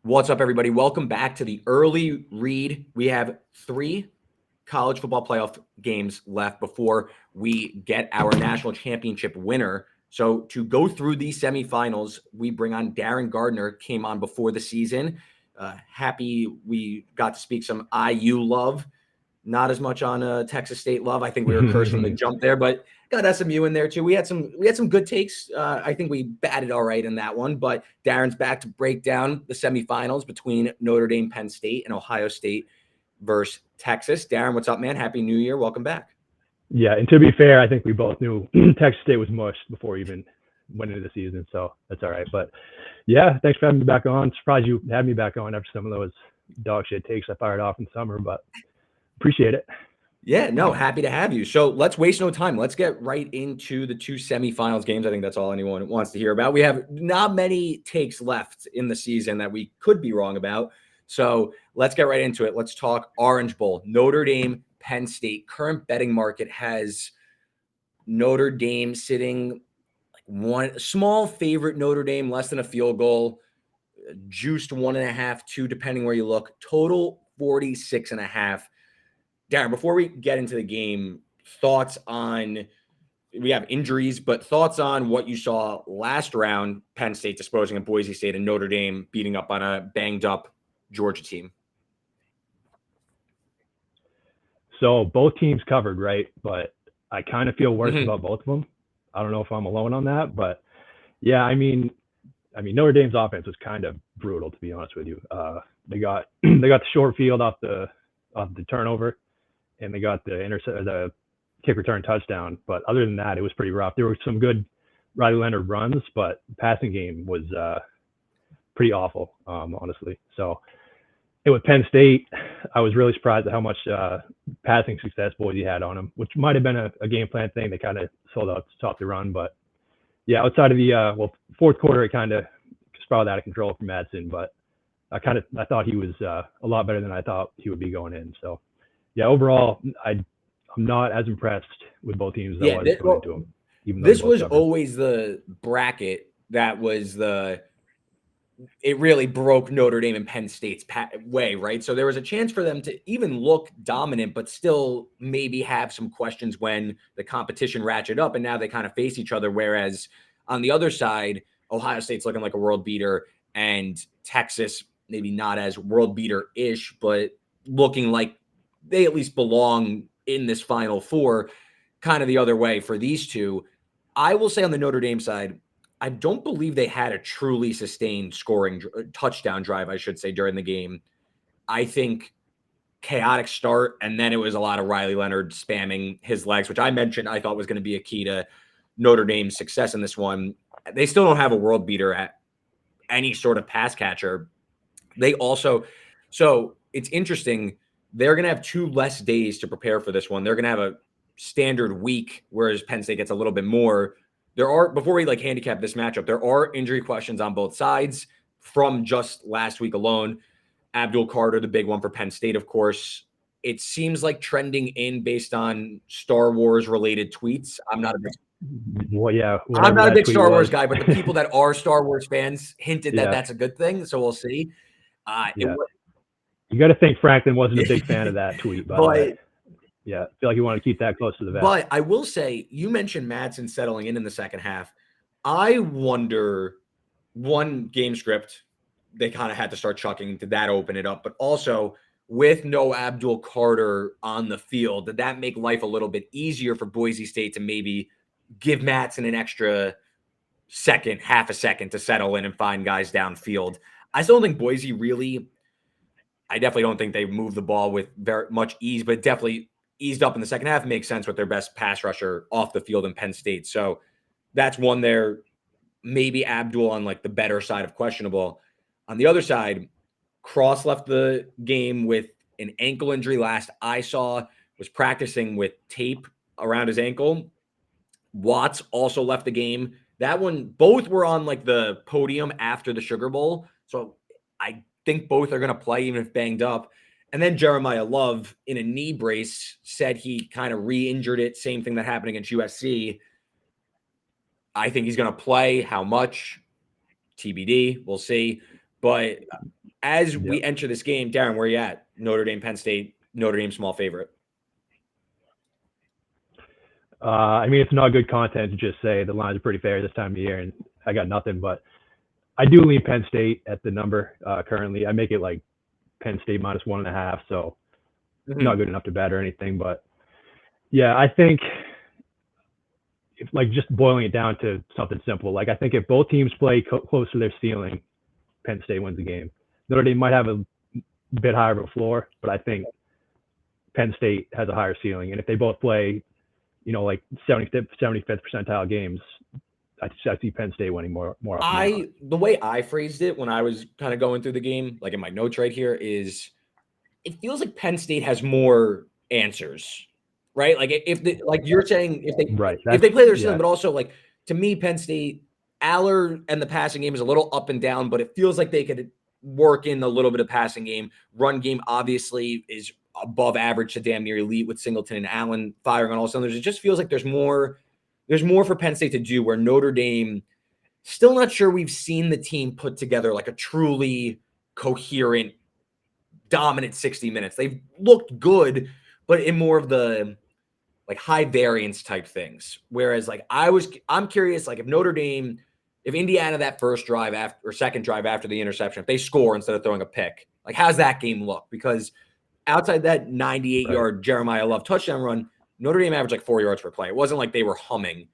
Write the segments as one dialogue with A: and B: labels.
A: What's up, everybody? Welcome back to the early read. We have 3 college football playoff games left before we get our national championship winner. So to go through these semifinals, we bring on Darin Gardner, came on before the season. Happy we got to speak some IU love. Not as much on Texas State love. I think we were cursed from the jump there, but got SMU in there too. We had some good takes. I think we batted all right in that one. But Darin's back to break down the semifinals between Notre Dame, Penn State, and Ohio State versus Texas. Darin, what's up, man? Happy New Year. Welcome back.
B: Yeah, and to be fair, I think we both knew Texas State was mush before we even went into the season, so that's all right. But yeah, thanks for having me back on. Surprised you had me back on after some of those dog shit takes I fired off in summer, but appreciate it.
A: Yeah, no, happy to have you. So let's waste no time. Let's get right into the 2 semifinals games. I think that's all anyone wants to hear about. We have not many takes left in the season that we could be wrong about. So let's get right into it. Let's talk Orange Bowl, Notre Dame, Penn State. Current betting market has Notre Dame sitting like one small favorite, Notre Dame, less than a field goal, juiced 1.5, 2, depending where you look. Total 46.5. Darin, before we get into the game, thoughts on we have injuries, but thoughts on what you saw last round, Penn State disposing of Boise State and Notre Dame beating up on a banged up Georgia team.
B: So both teams covered, right? But I kind of feel worse about both of them. I don't know if I'm alone on that, but yeah, I mean Notre Dame's offense was kind of brutal, to be honest with you. They got the short field off the turnover, and they got the kick return touchdown. But other than that, it was pretty rough. There were some good Riley Leonard runs, but the passing game was pretty awful, honestly. So, and with Penn State, I was really surprised at how much passing success Boise had on them, which might have been a game plan thing. They kind of sold out to stop the run, but yeah, outside of the fourth quarter, it kind of spiraled out of control for Madsen, but I thought he was a lot better than I thought he would be going in. So yeah, overall, I'm not as impressed with both teams as I was going into them.
A: Even though this was always the bracket that was it really broke Notre Dame and Penn State's way, right? So there was a chance for them to even look dominant, but still maybe have some questions when the competition ratcheted up, and now they kind of face each other. Whereas on the other side, Ohio State's looking like a world beater, and Texas maybe not as world beater-ish, but looking like they at least belong in this Final Four, kind of the other way for these two. I will say on the Notre Dame side, I don't believe they had a truly sustained scoring touchdown drive, I should say, during the game. I think chaotic start, and then it was a lot of Riley Leonard spamming his legs, which I mentioned I thought was going to be a key to Notre Dame's success in this one. They still don't have a world beater at any sort of pass catcher. They also, so it's interesting, they're going to have 2 less days to prepare for this one. They're going to have a standard week, whereas Penn State gets a little bit more. There are, before we handicap this matchup, there are injury questions on both sides from just last week alone. Abdul Carter, the big one for Penn State, of course. It seems like trending in based on Star Wars related tweets. I'm not a big I'm not a big Star Wars guy, but the people that are Star Wars fans hinted that that's a good thing. So we'll see.
B: You got to think Franklin wasn't a big fan of that tweet, but yeah, I feel like you want to keep that close to the vest.
A: But I will say, you mentioned Madsen settling in the second half. I wonder, one, game script, they kind of had to start chucking. Did that open it up? But also, with no Abdul Carter on the field, did that make life a little bit easier for Boise State to maybe give Madsen an extra second, half a second to settle in and find guys downfield? I still don't think Boise really, I definitely don't think they moved the ball with very much ease, but definitely eased up in the second half. Makes sense with their best pass rusher off the field in Penn State. So that's one there. Maybe Abdul on like the better side of questionable. On the other side, Cross left the game with an ankle injury last I saw, was practicing with tape around his ankle. Watts also left the game. That one, both were on like the podium after the Sugar Bowl. So I think both are going to play even if banged up. And then Jeremiah Love in a knee brace said he kind of re-injured it. Same thing that happened against USC. I think he's going to play. How much? TBD. We'll see. But as
B: Yep.
A: we enter this game, Darin, where are you at? Notre Dame, Penn State, Notre Dame small favorite.
B: I mean, it's not good content to just say the lines are pretty fair this time of year, and I got nothing. But I do lean Penn State at the number currently. I make it like Penn State minus 1.5, so not good enough to bet or anything. But yeah, I think if, like, just boiling it down to something simple, like I think if both teams play close to their ceiling, Penn State wins the game. Notre Dame might have a bit higher of a floor, but I think Penn State has a higher ceiling. And if they both play, like 75th percentile games, I see Penn State winning more often.
A: The way I phrased it when I was kind of going through the game, like in my notes right here, is it feels like Penn State has more answers, right? Like like you're saying, if they play their ceiling, but also like to me, Penn State, Aller and the passing game is a little up and down, but it feels like they could work in a little bit of passing game. Run game obviously is above average to damn near elite with Singleton and Allen firing on all cylinders. It just feels like there's more for Penn State to do, where Notre Dame, still not sure we've seen the team put together like a truly coherent, dominant 60 minutes. They've looked good, but in more of the like high variance type things. Whereas like I'm curious, like if Indiana that first drive after or second drive after the interception, if they score instead of throwing a pick, like how's that game look? Because outside that 98-yard Jeremiah Love touchdown run, Notre Dame averaged like 4 yards per play. It wasn't like they were humming.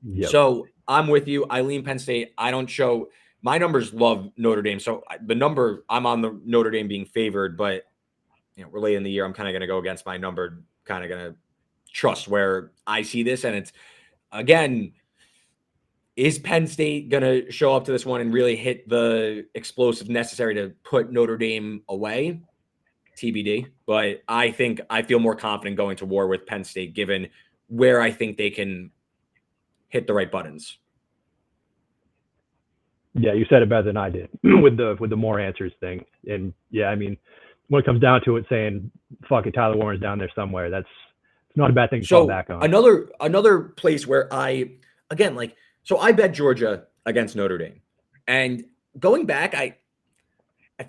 B: Yep.
A: So I'm with you. I lean Penn State. I don't show my numbers love Notre Dame. So the number, I'm on the Notre Dame being favored, but we're late in the year. I'm kind of going to go against my number, kind of going to trust where I see this. And it's, again, is Penn State going to show up to this one and really hit the explosive necessary to put Notre Dame away? TBD. But I think I feel more confident going to war with Penn State, given where I think they can hit the right buttons.
B: Yeah, you said it better than I did with the more answers thing. And yeah, I mean, when it comes down to it, saying fuck it, Tyler Warren's down there somewhere, it's not a bad thing to fall back on.
A: Another place where I bet Georgia against Notre Dame. And going back, I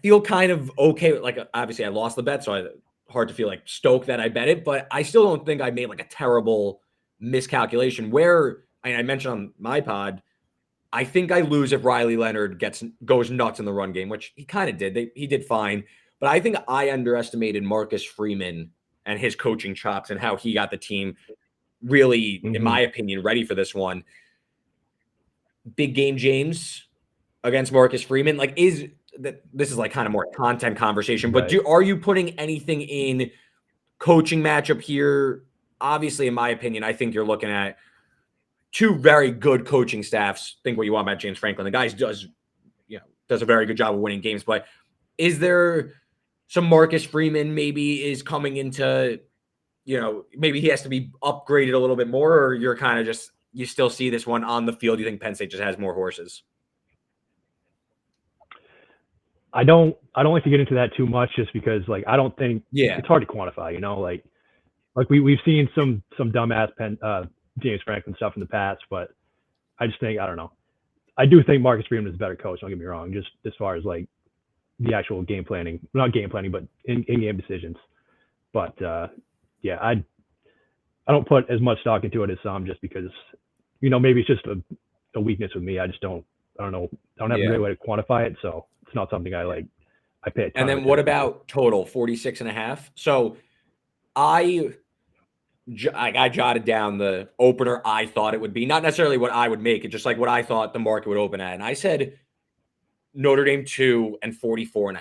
A: feel kind of okay. Like, obviously I lost the bet, so hard to feel like stoked that I bet it, but I still don't think I made like a terrible miscalculation where I mentioned on my pod, I think I lose if Riley Leonard goes nuts in the run game, which he kind of did. He did fine. But I think I underestimated Marcus Freeman and his coaching chops and how he got the team really, in my opinion, ready for this one. Big game James against Marcus Freeman. Like, this is like kind of more content conversation, but are you putting anything in coaching matchup here? Obviously, in my opinion, I think you're looking at two very good coaching staffs. Think what you want about James Franklin. The guy does a very good job of winning games, but is there some Marcus Freeman maybe is coming into, maybe he has to be upgraded a little bit more, or you're kind of just, you still see this one on the field? You think Penn State just has more horses?
B: I don't like to get into that too much, just because like I don't think it's hard to quantify. Like we've seen some dumbass James Franklin stuff in the past, but I just think, I don't know. I do think Marcus Freeman is a better coach. Don't get me wrong. Just as far as like the actual game planning, not game planning, but in-game decisions. But yeah, I don't put as much stock into it as some, just because maybe it's just a weakness with me. I don't know. I don't have a great way to quantify it, so it's not something I pay attention.
A: And then what about total 46.5? So I jotted down the opener I thought it would be, not necessarily what I would make it, just like what I thought the market would open at. And I said Notre Dame 2 and 44.5.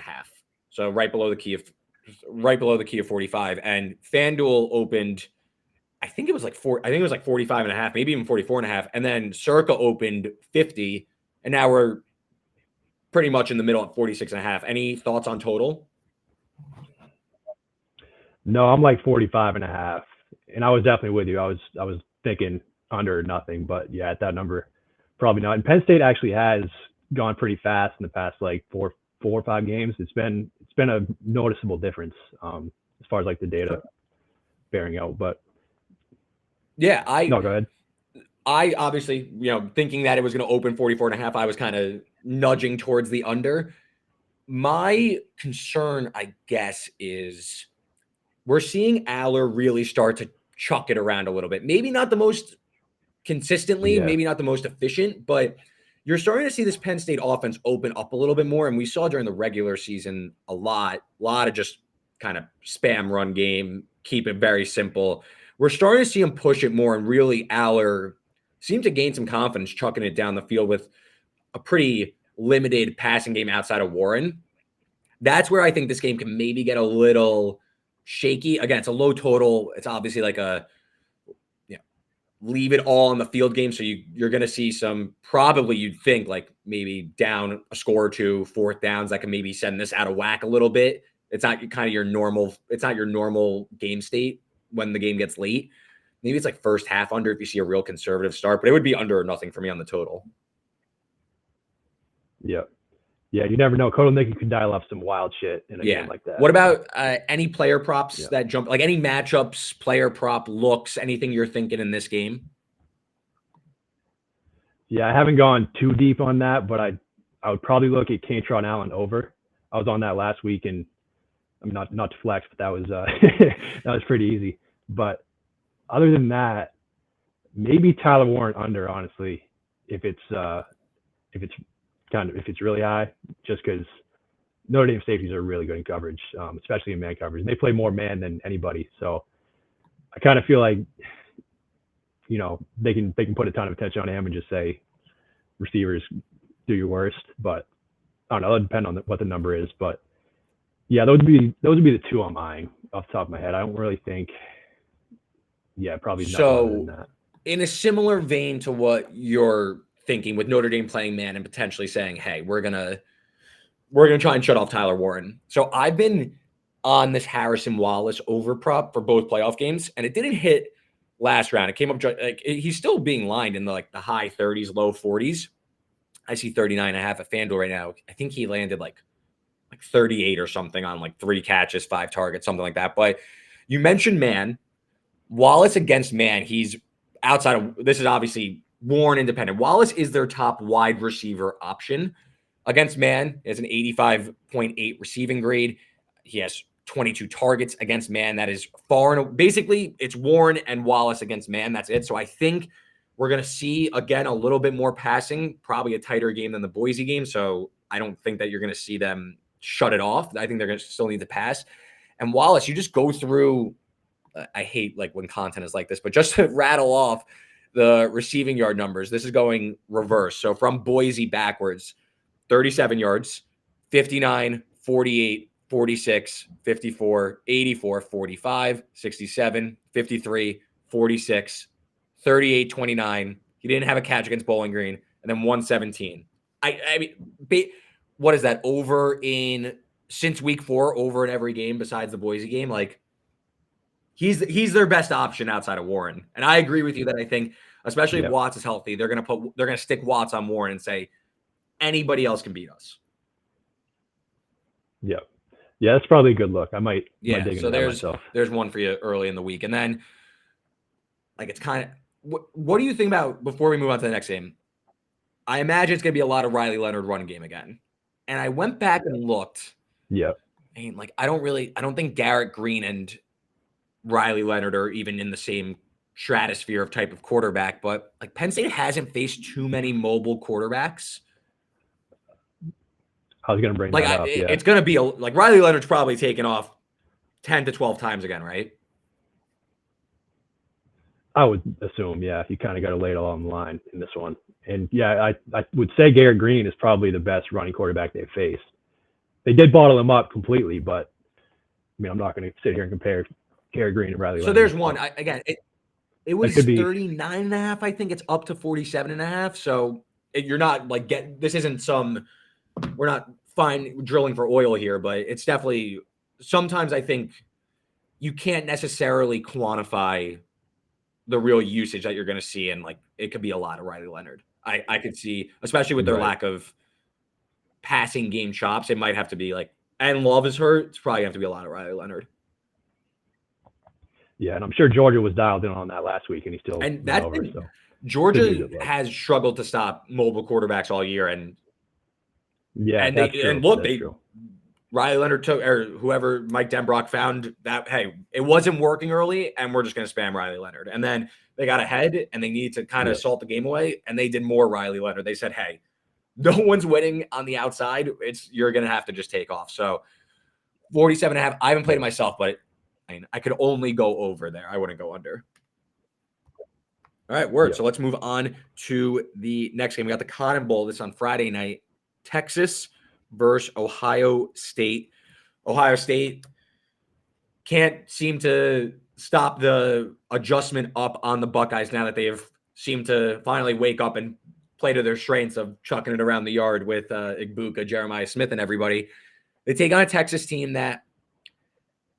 A: So right below the key of 45. And FanDuel opened, I think it was like 45.5, maybe even 44.5. And then Circa opened 50. And now we're pretty much in the middle at 46.5. Any thoughts on total?
B: No, I'm like 45.5. And I was definitely with you. I was thinking under or nothing, but yeah, at that number, probably not. And Penn State actually has gone pretty fast in the past like four or 5 games. It's been a noticeable difference as far as like the data bearing out. But
A: yeah,
B: no, go ahead.
A: I obviously, thinking that it was going to open 44.5, I was kind of nudging towards the under. My concern, I guess, is we're seeing Aller really start to chuck it around a little bit. Maybe not the most consistently,
B: Yeah.
A: maybe not the most efficient, but you're starting to see this Penn State offense open up a little bit more. And we saw during the regular season a lot of just kind of spam run game, keep it very simple. We're starting to see him push it more, and really Aller seemed to gain some confidence chucking it down the field with a pretty limited passing game outside of Warren. That's where I think this game can maybe get a little shaky. Again, it's a low total. It's obviously like a leave it all on the field game. So you're going to see some, probably you'd think like maybe down a score or two, fourth downs that can maybe send this out of whack a little bit. It's not kind of your normal, it's not your normal game state when the game gets late. Maybe it's like first half under if you see a real conservative start, but it would be under or nothing for me on the total.
B: Yeah. Yeah, you never know. Kotelnicki could dial up some wild shit in a game like that.
A: What about any player props that jump, like any matchups, player prop looks, anything you're thinking in this game?
B: Yeah, I haven't gone too deep on that, but I would probably look at Kaytron Allen over. I was on that last week, and I mean not to flex, but that was that was pretty easy. But other than that, maybe Tyler Warren under, honestly, if it's really high, just because Notre Dame safeties are really good in coverage, especially in man coverage. And they play more man than anybody, so I kind of feel like they can put a ton of attention on him and just say, receivers, do your worst. But I don't know. It'll depend on what the number is. But yeah, those would be the two I'm eyeing off the top of my head. I don't really think. Yeah, probably nothing other than that.
A: In a similar vein to what you're thinking with Notre Dame playing man and potentially saying, hey, we're gonna try and shut off Tyler Warren. So I've been on this Harrison Wallace over prop for both playoff games, and it didn't hit last round. It came up like he's still being lined in the high 30s, low 40s. I see 39.5 at FanDuel right now. I think he landed like 38 or something on like 3 catches, 5 targets, something like that. But you mentioned man. Wallace against man, he's outside of, this is obviously Warren independent. Wallace is their top wide receiver option. Against man, he has an 85.8 receiving grade. He has 22 targets against man. That is far and basically it's Warren and Wallace against man. That's it. So I think we're going to see, again, a little bit more passing, probably a tighter game than the Boise game. So I don't think that you're going to see them shut it off. I think they're going to still need to pass. And Wallace, you just go through, I hate like when content is like this, but just to rattle off the receiving yard numbers, this is going reverse. So from Boise backwards, 37 yards, 59, 48, 46, 54, 84, 45, 67, 53, 46, 38, 29. He didn't have a catch against Bowling Green, and then 117. I mean, what is that over in since week 4 over in every game besides the Boise game? Like he's their best option outside of Warren. And I agree with you that I think, especially if Watts is healthy, they're gonna stick Watts on Warren and say anybody else can beat us.
B: Yeah. Yeah, that's probably a good look. I might dig into that myself.
A: There's one for you early in the week. And then like it's kind of what do you think about before we move on to the next game? I imagine it's gonna be a lot of Riley Leonard run game again. And I went back and looked.
B: Yeah.
A: And like I don't think Garrett Green and Riley Leonard are even in the same stratosphere of type of quarterback, but like Penn State hasn't faced too many mobile quarterbacks.
B: I was going to bring that up. Yeah.
A: It's going to be like Riley Leonard's probably taken off 10 to 12 times again, right?
B: I would assume, yeah. You kind of got to lay it all on the line in this one. And yeah, I would say Garrett Green is probably the best running quarterback they've faced. They did bottle him up completely, but I mean, I'm not going to sit here and compare Garrett Green and Riley Leonard.
A: So there's one. It was 39.5. I think it's up to 47.5. So you're not like this isn't some. We're not drilling for oil here, but it's definitely sometimes I think you can't necessarily quantify the real usage that you're going to see, and like it could be a lot of Riley Leonard. I could see, especially with their lack of passing game chops, it might have to be like. And Love is hurt. It's probably have to be a lot of Riley Leonard.
B: Yeah, and I'm sure Georgia was dialed in on that last week, and he still over. So
A: Georgia has struggled to stop mobile quarterbacks all year, and
B: Yeah,
A: And
B: that's true.
A: look,
B: That's true.
A: Riley Leonard took, or whoever Mike Denbrock found that, hey, it wasn't working early, and we're just going to spam Riley Leonard. And then they got ahead, and they needed to kind of salt the game away, and they did more Riley Leonard. They said, hey, no one's winning on the outside. You're going to have to just take off. So 47.5. I haven't played it myself, but I could only go over there. I wouldn't go under. All right, word. So let's move on to the next game. We got the Cotton Bowl. This on Friday night. Texas versus Ohio State. Ohio State can't seem to stop the adjustment up on the Buckeyes now that they have seemed to finally wake up and play to their strengths of chucking it around the yard with Igbuka, Jeremiah Smith, and everybody. They take on a Texas team that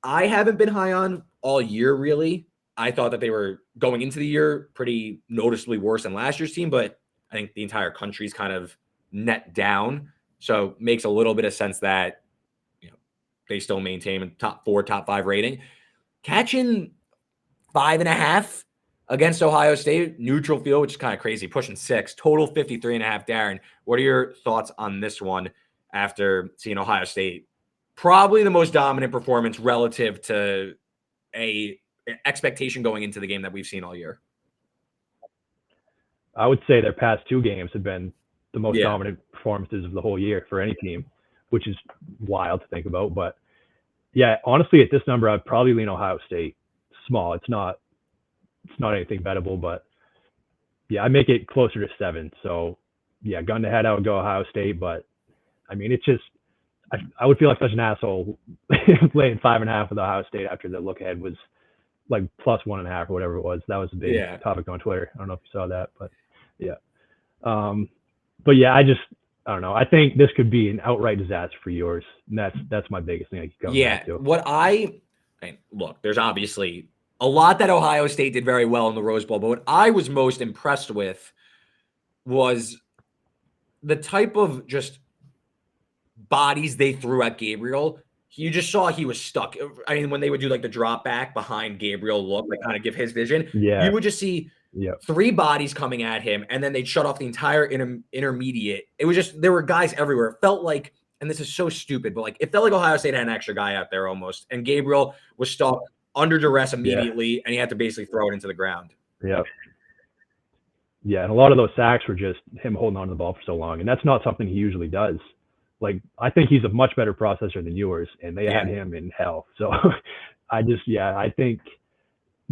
A: I haven't been high on all year, really. I thought that they were going into the year pretty noticeably worse than last year's team, but I think the entire country's kind of net down. So makes a little bit of sense that they still maintain a top 4, top 5 rating. Catching 5.5 against Ohio State, neutral field, which is kind of crazy, pushing 6, total 53.5. Darin, what are your thoughts on this one after seeing Ohio State? Probably the most dominant performance relative to a expectation going into the game that we've seen all year.
B: I would say their past 2 games have been the most dominant performances of the whole year for any team, which is wild to think about. But yeah, honestly, at this number, I'd probably lean Ohio State small. It's not anything bettable, but yeah, I make it closer to 7. So yeah, gun to head, I would go Ohio State. But I mean, it's just, I would feel like such an asshole laying 5.5 with Ohio State after the look ahead was like plus 1.5 or whatever it was. That was a big topic on Twitter. I don't know if you saw that, but yeah. But yeah, I don't know. I think this could be an outright disaster for yours. And that's my biggest thing I keep coming back to.
A: Look, there's obviously a lot that Ohio State did very well in the Rose Bowl, but what I was most impressed with was the type of just bodies they threw at Gabriel. You just saw he was stuck. I mean, when they would do like the drop back behind Gabriel look, like kind of give his vision, you would just see 3 bodies coming at him, and then they'd shut off the entire intermediate. It was just, there were guys everywhere. It felt like, and this is so stupid, but like it felt like Ohio State had an extra guy out there almost, and Gabriel was stuck under duress immediately, and he had to basically throw it into the ground.
B: Yeah, and a lot of those sacks were just him holding on to the ball for so long, and that's not something he usually does. Like, I think he's a much better processor than Ewers, and they had him in hell. So I think,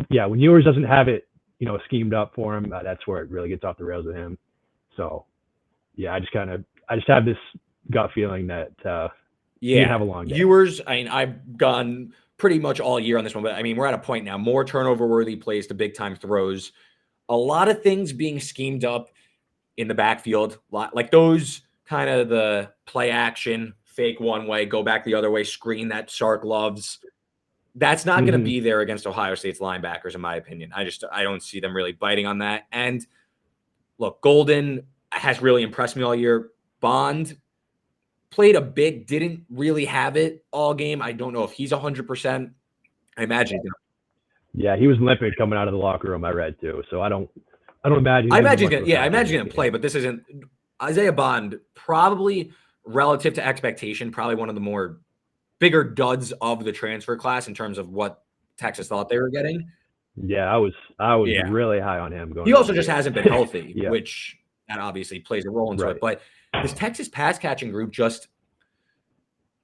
B: when Ewers doesn't have it, schemed up for him, that's where it really gets off the rails with him. So I just have this gut feeling that he have a long day.
A: Ewers, I mean, I've gone pretty much all year on this one, but I mean, we're at a point now, more turnover worthy plays to big time throws, a lot of things being schemed up in the backfield, like those kind of the play action, fake one way, go back the other way, screen that Sark loves. That's not going to be there against Ohio State's linebackers, in my opinion. I don't see them really biting on that. And look, Golden has really impressed me all year. Bond played a bit, didn't really have it all game. I don't know if he's 100%. I imagine.
B: Yeah, he was limping coming out of the locker room, I read too. So I don't imagine.
A: I imagine he's going to play, but this isn't Isaiah Bond, probably relative to expectation, probably one of the more bigger duds of the transfer class in terms of what Texas thought they were getting.
B: Yeah, I was really high on him.
A: He also just hasn't been healthy, which that obviously plays a role into it. But this Texas pass catching group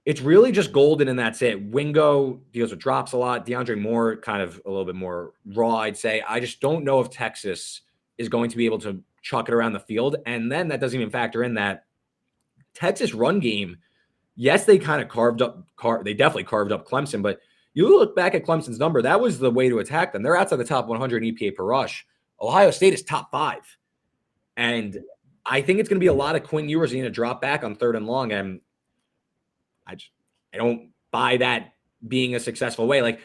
A: it's really just Golden, and that's it. Wingo deals with drops a lot. DeAndre Moore kind of a little bit more raw, I'd say. I just don't know if Texas is going to be able to chuck it around the field. And then that doesn't even factor in that Texas run game. Yes, they kind of they definitely carved up Clemson, but you look back at Clemson's number, that was the way to attack them. They're outside the top 100 EPA per rush. Ohio State is top 5. And I think it's going to be a lot of Quinn Ewers going to drop back on 3rd and long. And I don't buy that being a successful way. Like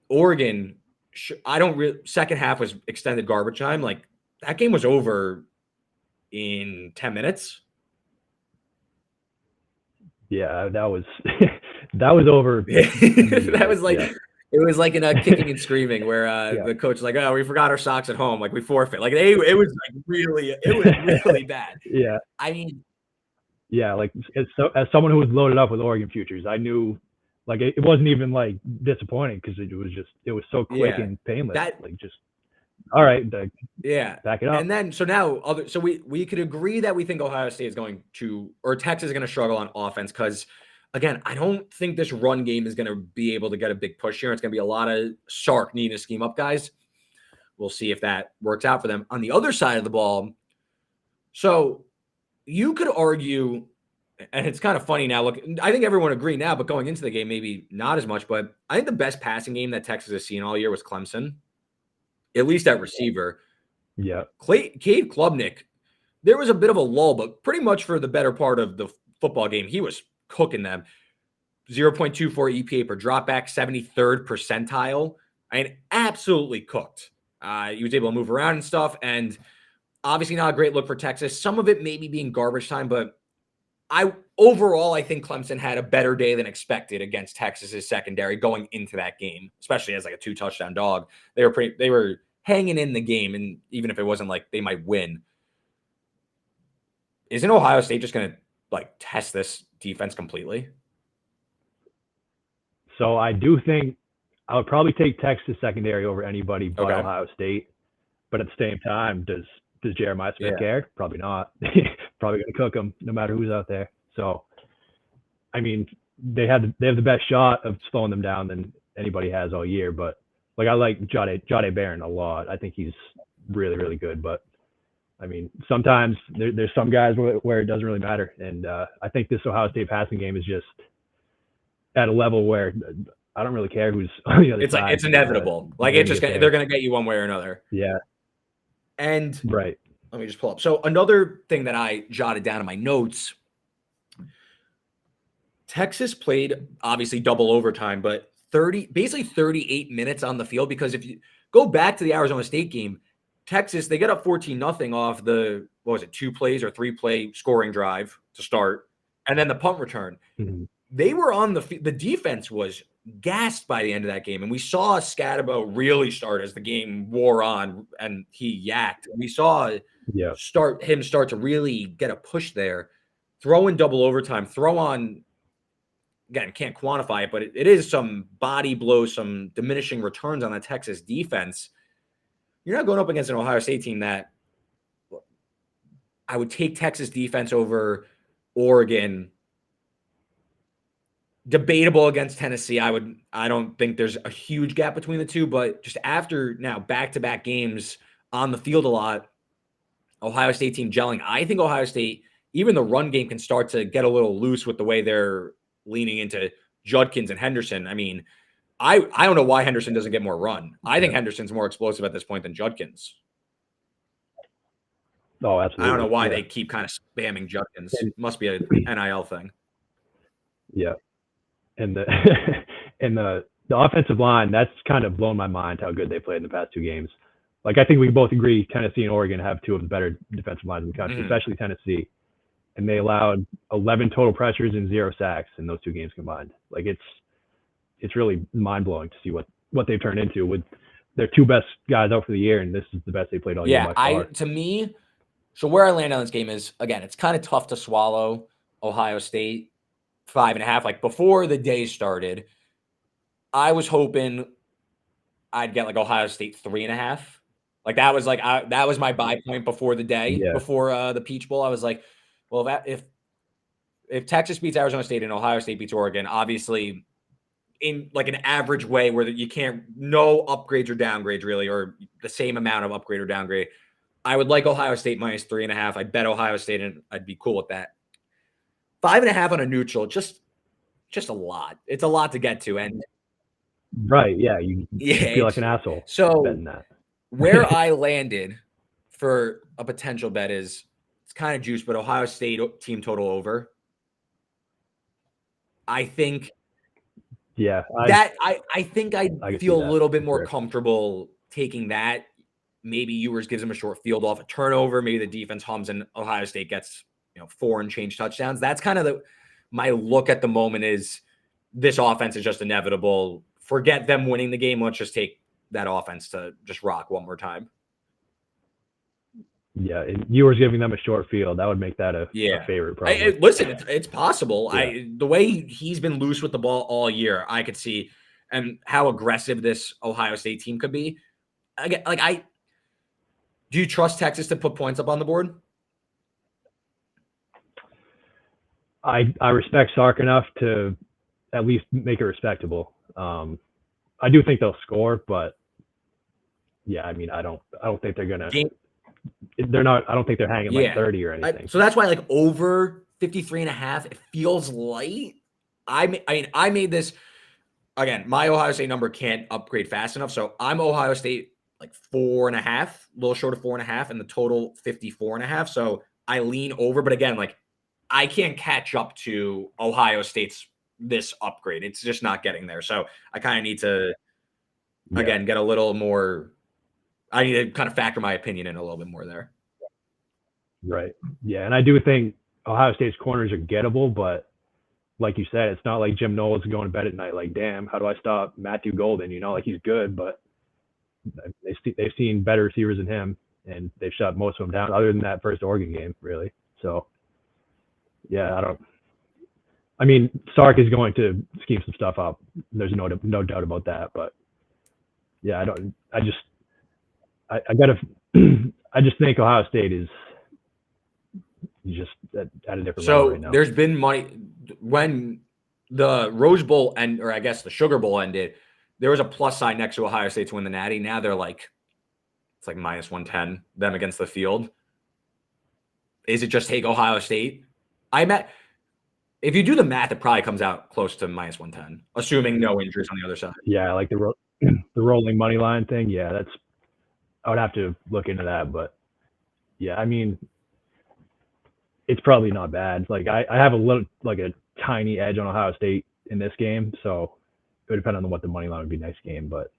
A: Oregon, second half was extended garbage time. Like that game was over in 10 minutes.
B: Yeah, that was over.
A: That was like it was like in a kicking and screaming where the coach was like, "Oh, we forgot our socks at home. Like we forfeit." Like it was like really bad.
B: Yeah.
A: I mean,
B: Yeah, like as someone who was loaded up with Oregon futures, I knew like it wasn't even like disappointing because it was so quick
A: Yeah.
B: and painless.
A: That
B: Like just all right,
A: Yeah.
B: back it
A: And
B: up.
A: then so we could agree that we think Ohio State is going to, or Texas is going to struggle on offense because again, I don't think this run game is going to be able to get a big push here. It's going to be a lot of Sark needing to scheme up guys. We'll see if that works out for them. On the other side of the ball, so you could argue, and it's kind of funny now. Look, I think everyone agreed now, but going into the game, maybe not as much. But I think the best passing game that Texas has seen all year was Clemson, at least at receiver.
B: Yeah.
A: Cade Klubnik, there was a bit of a lull, but pretty much for the better part of the football game, he was cooking them. 0.24 EPA per dropback, 73rd percentile. I mean, absolutely cooked. He was able to move around and stuff, and obviously not a great look for Texas. Some of it maybe being garbage time, but overall, I think Clemson had a better day than expected against Texas's secondary going into that game, especially as like a 2-touchdown dog. They were hanging in the game, and even if it wasn't like they might win, isn't Ohio State just going to like test this defense completely?
B: So I do think I would probably take Texas secondary over anybody but
A: Okay.
B: Ohio State. But at the same time, does Jeremiah Smith care? Probably not. Probably going to cook him no matter who's out there. So, I mean, they have the best shot of slowing them down than anybody has all year. But like I like Jahdae Barron a lot. I think he's really, really good. But I mean, sometimes there's some guys where it doesn't really matter. And I think this Ohio State passing game is just at a level where I don't really care who's on the other side.
A: Like it's inevitable. Like it's just they're going to get you one way or another.
B: Yeah.
A: And
B: right.
A: Let me just pull up. So another thing that I jotted down in my notes, Texas played obviously double overtime, but basically 38 minutes on the field, because if you go back to the Arizona State game, Texas, they get up 14-0 off the, 2 plays or 3-play scoring drive to start, and then the punt return.
B: Mm-hmm.
A: They were on the defense was gassed by the end of that game, and we saw Scatabo really start as the game wore on, and he yacked. We saw him start to really get a push there, throw in double overtime, throw on. Again, can't quantify it, but it is some body blows, some diminishing returns on the Texas defense. You're not going up against an Ohio State team that I would take Texas defense over Oregon. Debatable against Tennessee. I don't think there's a huge gap between the two, but just after now back-to-back games on the field a lot, Ohio State team gelling. I think Ohio State, even the run game, can start to get a little loose with the way they're leaning into Judkins and Henderson. I mean, I don't know why Henderson doesn't get more run. I think Henderson's more explosive at this point than Judkins.
B: Oh, absolutely.
A: I don't know why they keep kind of spamming Judkins. Must be an NIL thing.
B: Yeah. And the and the offensive line, that's kind of blown my mind how good they played in the past 2 games. Like I think we both agree Tennessee and Oregon have 2 of the better defensive lines in the country, especially Tennessee. And they allowed 11 total pressures and 0 sacks in those 2 games combined. Like it's really mind blowing to see what they've turned into with their 2 best guys out for the year, and this is the best they played all year by far.
A: To me, so where I land on this game is, again, it's kind of tough to swallow Ohio State 5.5. Like before the day started, I was hoping I'd get like Ohio State 3.5. Like that was that was my buy point before the day, before the Peach Bowl. I was like, well, if Texas beats Arizona State and Ohio State beats Oregon, obviously in like an average way where you can't, no upgrades or downgrades really, or the same amount of upgrade or downgrade, I would like Ohio State minus 3.5. I'd bet Ohio State and I'd be cool with that. 5.5 on a neutral, just a lot. It's a lot to get to. And
B: right. Yeah. You feel like an asshole.
A: So
B: betting that.
A: Where I landed for a potential bet is it's kind of juice, but Ohio State team total over. I think I think I'd feel a little bit more comfortable taking that. Maybe Ewers gives them a short field off a turnover. Maybe the defense hums and Ohio State gets 4 and change touchdowns. That's kind of my look at the moment is this offense is just inevitable. Forget them winning the game. Let's just take that offense to just rock one more time.
B: Yeah, and Ewers giving them a short field, that would make that a
A: Yeah.
B: favorite probably.
A: Listen, it's possible.
B: Yeah.
A: The way he's been loose with the ball all year, I could see, and how aggressive this Ohio State team could be. Again, do you trust Texas to put points up on the board?
B: I respect Sark enough to at least make it respectable. I do think they'll score, but yeah, I mean, I don't think they're gonna.
A: Game,
B: They're not. I don't think they're hanging like
A: yeah.
B: 30 or anything.
A: So that's why over 53.5, it feels light. I mean, I made this again. My Ohio State number can't upgrade fast enough, so I'm Ohio State like 4.5, a little short of 4.5, and the total 54.5. So I lean over, but again, I can't catch up to Ohio State's this upgrade. It's just not getting there. So I kind of need to again get a little more. I need to kind of factor my opinion in a little bit more there.
B: Right. Yeah, and I do think Ohio State's corners are gettable, but like you said, it's not like Jim Knowles going to bed at night like, damn, how do I stop Matthew Golden? He's good, but they've seen better receivers than him, and they've shut most of them down, other than that first Oregon game, really. So, yeah, I mean, Sark is going to scheme some stuff up. There's no doubt about that. But yeah, I just think Ohio State is just at a different level right now.
A: There's been money when the Rose Bowl or I guess the Sugar Bowl ended. There was a plus sign next to Ohio State to win the Natty. Now they're it's like minus 110 them against the field. Is it just take Ohio State? If you do the math, it probably comes out close to minus 110, assuming no injuries on the other side.
B: Yeah, like the rolling money line thing. Yeah, I would have to look into that, but yeah, I mean, it's probably not bad. I have a tiny edge on Ohio State in this game, so it would depend on what the money line would be next game. But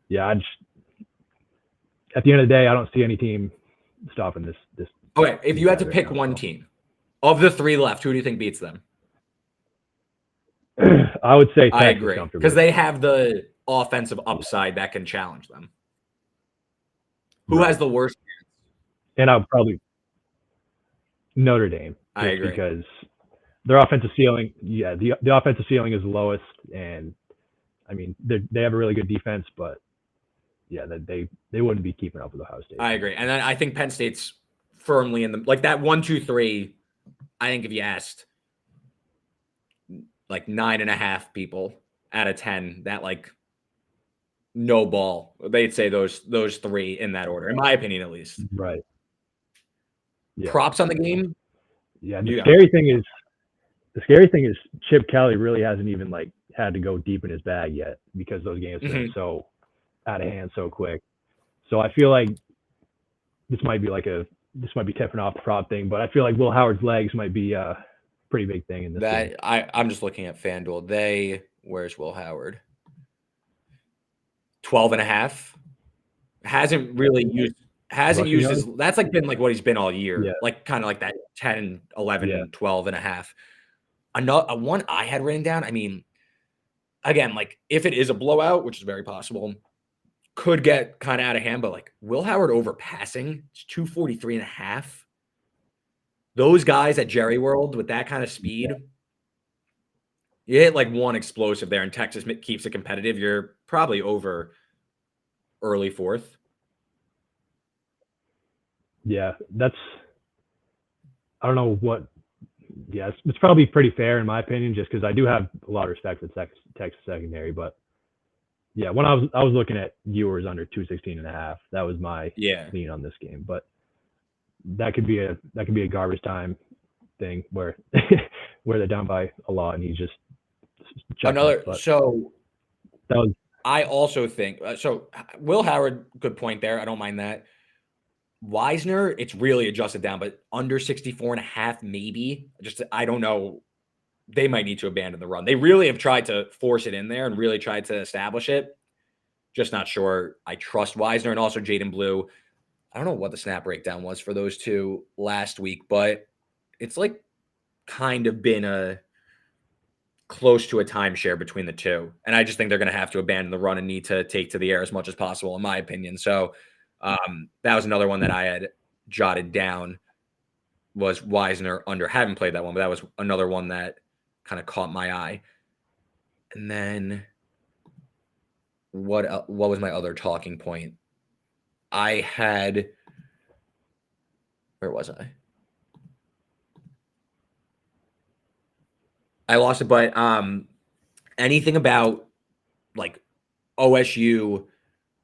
B: yeah, at the end of the day, I don't see any team stopping this.
A: Okay, if you had to pick one team of the three left, who do you think beats them?
B: I would say Texas.
A: I agree, because they have the offensive upside that can challenge them. Who has the worst?
B: And I'll probably Notre Dame.
A: I agree,
B: because their offensive ceiling, the offensive ceiling is the lowest, and I mean they have a really good defense, but yeah, they wouldn't be keeping up with Ohio State.
A: I agree, and then I think Penn State's firmly in that 1, 2, 3. I think if you asked 9.5 people out of 10 that no ball, they'd say those three in that order, in my opinion, at least.
B: Right.
A: Yeah. Props on the game.
B: Yeah. The scary thing is Chip Kelly really hasn't even had to go deep in his bag yet, because those games have been so out of hand so quick. So I feel like this might be tipping off the prop thing, but I feel like Will Howard's legs might be a pretty big thing in this game.
A: I'm just looking at FanDuel. Where's Will Howard? 12.5. Hasn't used his, that's been what he's been all year.
B: Yeah.
A: Kind of that 10, 11, 12.5. Another one I had written down. I mean, again, if it is a blowout, which is very possible, could get kind of out of hand, but Will Howard over passing, it's 243.5. Those guys at Jerry World with that kind of speed, you hit one explosive there, and Texas keeps it competitive. You're probably over early fourth.
B: Yeah, I don't know what. Yeah, it's probably pretty fair in my opinion, just because I do have a lot of respect for Texas secondary. But yeah, when I was looking at Ewers under 216.5, that was my lean on this game. But that could be a garbage time thing where they're down by a lot and he's just
A: another. So
B: that was.
A: I also think so. Will Howard, good point there. I don't mind that. Wisner, it's really adjusted down, but under 64.5, maybe. I don't know. They might need to abandon the run. They really have tried to force it in there and really tried to establish it. Just not sure I trust Wisner, and also Jaden Blue. I don't know what the snap breakdown was for those two last week, but it's kind of been close to a timeshare between the two. And I just think they're going to have to abandon the run and need to take to the air as much as possible, in my opinion. So that was another one that I had jotted down was Wisner under. Haven't played that one, but that was another one that kind of caught my eye. And then what was my other talking point? I had, where was I? I lost it, but anything about like OSU,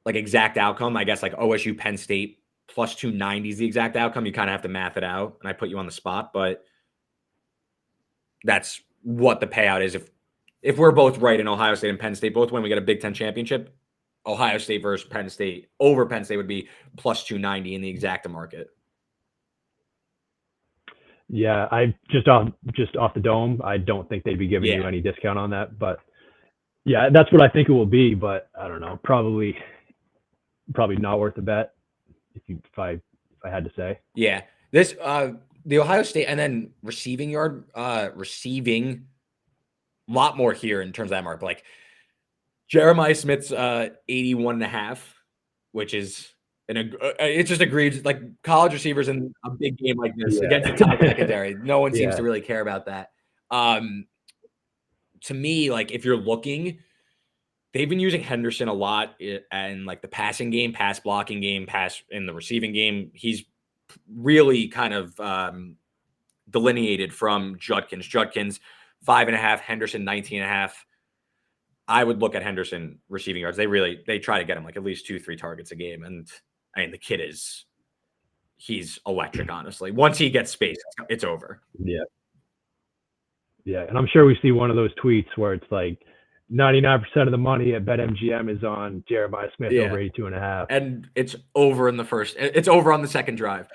A: like exact outcome, I guess like OSU Penn State plus 290 is the exact outcome. You kind of have to math it out, and I put you on the spot, but that's what the payout is. If we're both right in Ohio State and Penn State both win, we get a Big Ten championship. Ohio State versus Penn State over Penn State would be plus 290 in the exacta market.
B: Yeah, I just off the dome, I don't think they'd be giving
A: Yeah.
B: you any discount on that. But yeah, that's what I think it will be. But I don't know, probably not worth the bet if I had to say.
A: Yeah, this the Ohio State and then receiving yard, receiving a lot more here in terms of that mark. Like Jeremiah Smith's 81.5, which is it just agrees like college receivers in a big game like this against the top secondary. No one seems to really care about that. To me, like if you're looking, they've been using Henderson a lot in like the passing game, pass blocking game, pass in the receiving game. He's really kind of delineated from Judkins. Judkins 5.5, Henderson 19.5. I would look at Henderson receiving yards. They try to get him like at least 2-3 targets a game. And I mean, the kid he's electric, honestly. Once he gets space, it's over.
B: Yeah. Yeah. And I'm sure we see one of those tweets where it's like 99% of the money at BetMGM is on Jeremiah Smith over 82.5.
A: And it's over it's over on the second drive.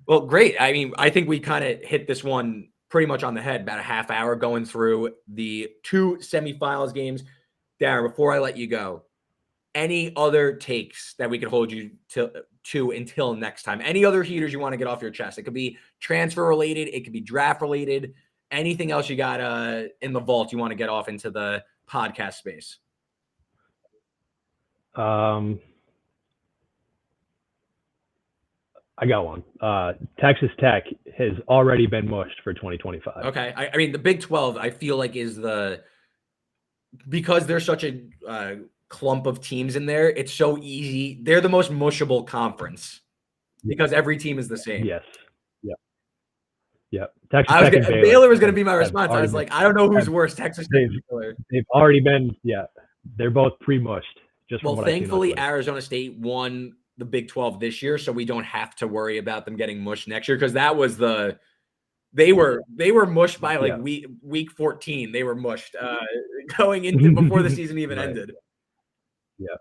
A: Well, great. I mean, I think we kind of hit this one pretty much on the head, about a half hour going through the 2 semifinals games. Darin, before I let you go, any other takes that we could hold you to until next time? Any other heaters you want to get off your chest? It could be transfer related. It could be draft related. Anything else you got in the vault you want to get off into the podcast space?
B: I got one. Texas Tech has already been mushed for 2025.
A: Okay. I mean, the Big 12, I feel like because there's such a clump of teams in there, it's so easy. They're the most mushable conference because every team is the same.
B: Yes. Yeah. Texas Tech and
A: Baylor was going to be my response. I was like, I don't know who's worse, Texas Tech or Baylor.
B: They've already been, they're both pre-mushed.
A: Well, thankfully, Arizona State won the Big 12 this year, so we don't have to worry about them getting mushed next year because that was they were mushed by like week 14. They were mushed going into before the season even ended.
B: Yeah.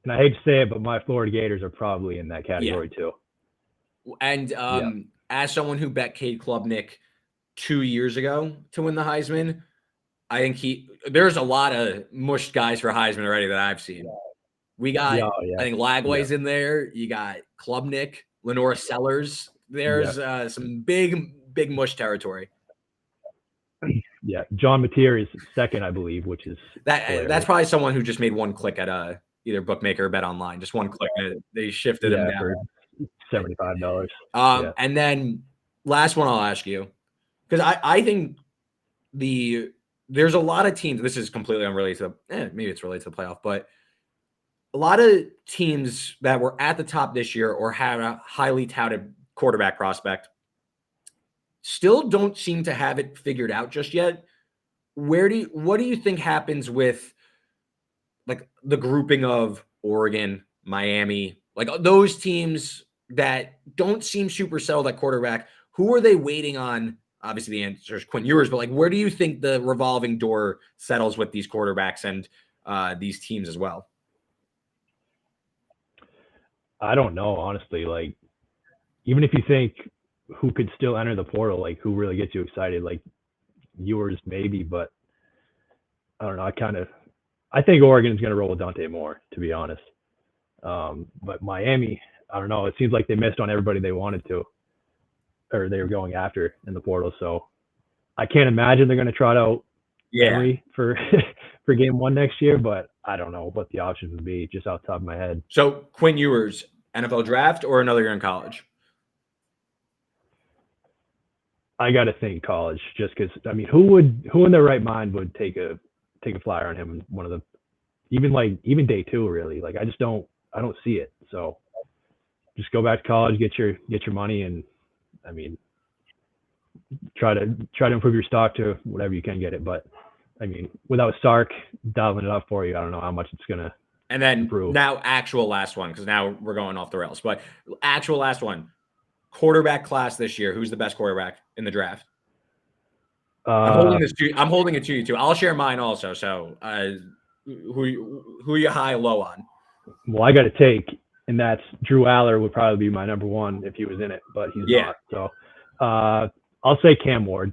B: And I hate to say it, but my Florida Gators are probably in that category too.
A: And as someone who bet Cade Klubnik 2 years ago to win the Heisman, I think there's a lot of mushed guys for Heisman already that I've seen. We got, I think Lagway's in there. You got Klubnik, Lenora Sellers. There's some big mush territory.
B: Yeah, John Mateer is second, I believe, which is
A: that's probably someone who just made one click at either bookmaker or bet online. Just one click. They shifted him down.
B: For $75.
A: And then last one I'll ask you, because I think there's a lot of teams. This is completely unrelated to maybe it's related to the playoff, but a lot of teams that were at the top this year or had a highly touted quarterback prospect still don't seem to have it figured out just yet. What do you think happens with like the grouping of Oregon, Miami, like those teams that don't seem super settled at quarterback? Who are they waiting on? Obviously the answer is Quinn Ewers, but like where do you think the revolving door settles with these quarterbacks and these teams as well?
B: I don't know, honestly. Like, even if you think who could still enter the portal, like who really gets you excited, like Ewers maybe, but I don't know. I think Oregon's going to roll with Dante Moore, to be honest. But Miami, I don't know. It seems like they missed on everybody they wanted to, or they were going after in the portal. So I can't imagine they're going to trot out Emory for for game one next year, but I don't know what the options would be just off the top of my head.
A: So Quinn Ewers, NFL draft or another year in college?
B: I got to think college, just because I mean, who in their right mind would take a flyer on him? One of the even day two, really. Like I don't see it. So just go back to college, get your money, and I mean, try to improve your stock to whatever you can get it. But I mean, without Sark dialing it up for you, I don't know how much it's gonna.
A: And then
B: improve.
A: Now actual last one, because now we're going off the rails. But actual last one, quarterback class this year. Who's the best quarterback in the draft? I'm holding it to you too. I'll share mine also. So who you high low on?
B: Well, I got to take, and that's Drew Aller would probably be my number one if he was in it, but he's not. So I'll say Cam Ward.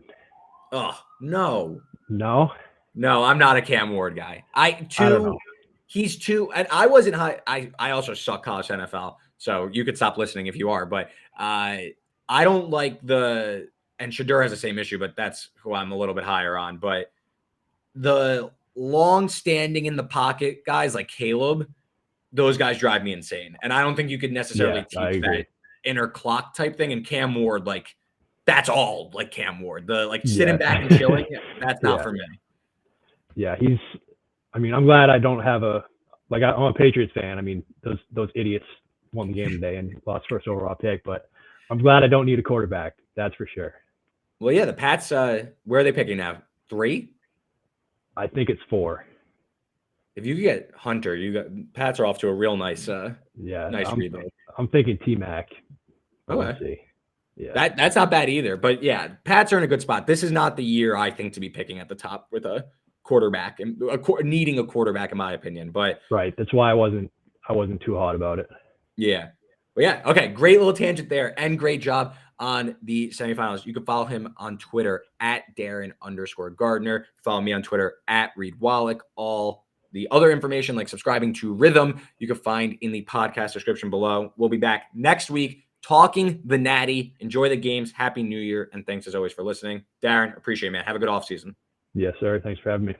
A: Oh no,
B: I'm
A: not a Cam Ward guy.
B: I don't know.
A: He's too, and I wasn't high. I also suck college NFL, so you could stop listening if you are. But I don't like and Shadur has the same issue, but that's who I'm a little bit higher on. But the long standing in the pocket guys like Caleb, those guys drive me insane. And I don't think you could necessarily teach that inner clock type thing. And Cam Ward, like that's all like Cam Ward, the sitting back and chilling. That's not for me.
B: Yeah. I'm glad I don't have I'm a Patriots fan. I mean, those idiots won the game today and lost first overall pick, but I'm glad I don't need a quarterback. That's for sure.
A: Well, yeah, the Pats, where are they picking now? 3?
B: I think it's 4.
A: If you get Hunter, Pats are off to a real nice nice read.
B: I'm thinking T-Mac.
A: Okay.
B: See. Yeah.
A: That's not bad either. But yeah, Pats are in a good spot. This is not the year I think to be picking at the top with a quarterback and needing a quarterback, in my opinion. But
B: right. That's why I wasn't too hot about it.
A: Yeah. Well, yeah. Okay. Great little tangent there, and great job on the semifinals. You can follow him on Twitter at Darin_Gardner. Follow me on Twitter at Reed Wallach. All the other information, like subscribing to Rhythm, you can find in the podcast description below. We'll be back next week talking the Natty. Enjoy the games. Happy New Year. And thanks as always for listening. Darin, appreciate it, man. Have a good offseason.
B: Yes, sir. Thanks for having me.